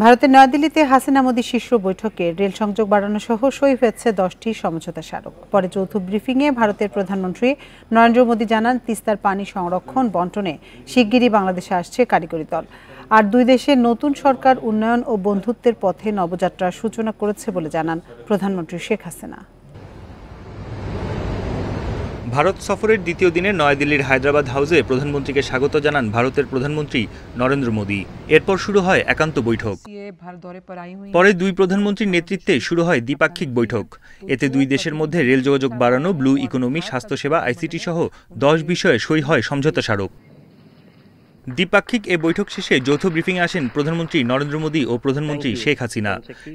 ভারতের নয়াদিল্লিতে হাসিনা মোদি শীর্ষ বৈঠকে রেল সংযোগ বাড়ানো সহ সই হয়েছে 10টি সমঝোতা স্মারক। পরে যৌথ ব্রিফিংয়ে ভারতের প্রধানমন্ত্রী নরেন্দ্র মোদি জানান, তিস্তার পানি সংরক্ষণ বণ্টনে শিগগিরই বাংলাদেশে আসছে কারিগরি দল। আর দুই দেশের নতুন সরকার উন্নয়ন ও বন্ধুত্বের পথে নবযাত্রার সূচনা করেছে বলে জানান প্রধানমন্ত্রী শেখ হাসিনা। ভারত সফরের দ্বিতীয় দিনে নয়াদিল্লির হায়দ্রাবাদ হাউসে প্রধানমন্ত্রীকে স্বাগত জানান ভারতের প্রধানমন্ত্রী নরেন্দ্র মোদি। এরপর শুরু হয় একান্ত বৈঠক। পরে দুই প্রধানমন্ত্রীর নেতৃত্বে শুরু হয় দ্বিপাক্ষিক বৈঠক। এতে দুই দেশের মধ্যে রেল যোগাযোগ বাড়ানো, ব্লু ইকোনমি, স্বাস্থ্যসেবা, আইসিটি সহ 10 বিষয়ে সই হয় সমঝোতা স্মারক। দ্বিপাক্ষিক এ বৈঠক শেষে যৌথ ব্রিফিংয়ে আসেন প্রধানমন্ত্রী নরেন্দ্র মোদি ও প্রধানমন্ত্রী শেখ হাসিনা।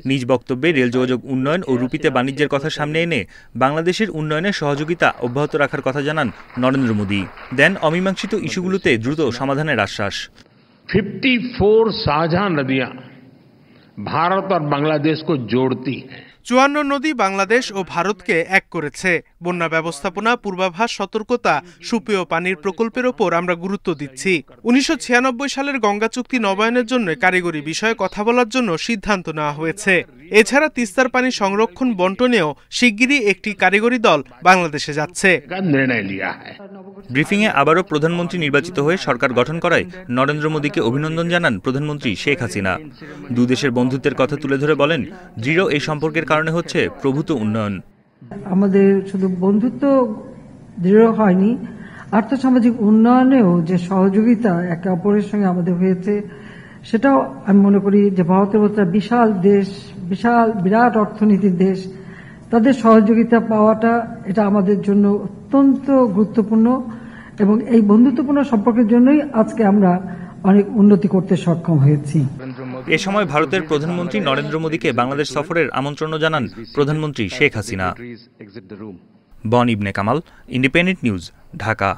নিজ বক্তব্যে রেল যোগাযোগ উন্নয়ন ও রুপিতে বাণিজ্যের কথা সামনে এনে বাংলাদেশের উন্নয়নে সহযোগিতা অব্যাহত রাখার কথা জানান নরেন্দ্র মোদি। দেন অমীমাংসিত ইস্যুগুলোতে দ্রুত সমাধানের আশ্বাস। 54 साझा नदियां भारत और बांग्लादेश को जोड़ती हैं। 54 নদী বাংলাদেশ ও ভারতকে এক করেছে। বন্যা ব্যবস্থাপনা, পূর্বাভাস, সতর্কতা, সুপেয় পানির প্রকল্পের ওপর আমরা গুরুত্ব দিচ্ছি। 1996 সালের গঙ্গা চুক্তি নবায়নের জন্য কারিগরি বিষয়ে কথা বলার জন্য সিদ্ধান্ত নেওয়া হয়েছে। এছাড়া তিস্তার পানি সংরক্ষণ বণ্টনেও শিগগিরই একটি কারিগরি দল বাংলাদেশে যাচ্ছে। ব্রিফিংয়ে আবারও প্রধানমন্ত্রী নির্বাচিত হয়ে সরকার গঠন করায় নরেন্দ্র মোদীকে অভিনন্দন জানান প্রধানমন্ত্রী শেখ হাসিনা। দুদেশের বন্ধুত্বের কথা তুলে ধরে বলেন, দৃঢ় এই সম্পর্কের কারণে হচ্ছে প্রভূত উন্নয়ন। আমাদের শুধু বন্ধুত্ব দৃঢ় হয়নি, আর্থসামাজিক উন্নয়নেও যে সহযোগিতা একে অপরের সঙ্গে আমাদের হয়েছে, সেটাও আমি মনে করি যে ভারতের মতো বিশাল দেশ, বিরাট অর্থনীতির দেশ, তাদের সহযোগিতা পাওয়াটা এটা আমাদের জন্য অত্যন্ত গুরুত্বপূর্ণ এবং এই বন্ধুত্বপূর্ণ সম্পর্কের জন্যই আজকে আমরা অনেক উন্নতি করতে সক্ষম হয়েছি। এ সময় ভারতের প্রধানমন্ত্রী নরেন্দ্র মোদীকে বাংলাদেশ সফরের আমন্ত্রণও জানান প্রধানমন্ত্রী শেখ হাসিনা। বন ইবনে কামাল, ইন্ডিপেন্ডেন্ট নিউজ, ঢাকা।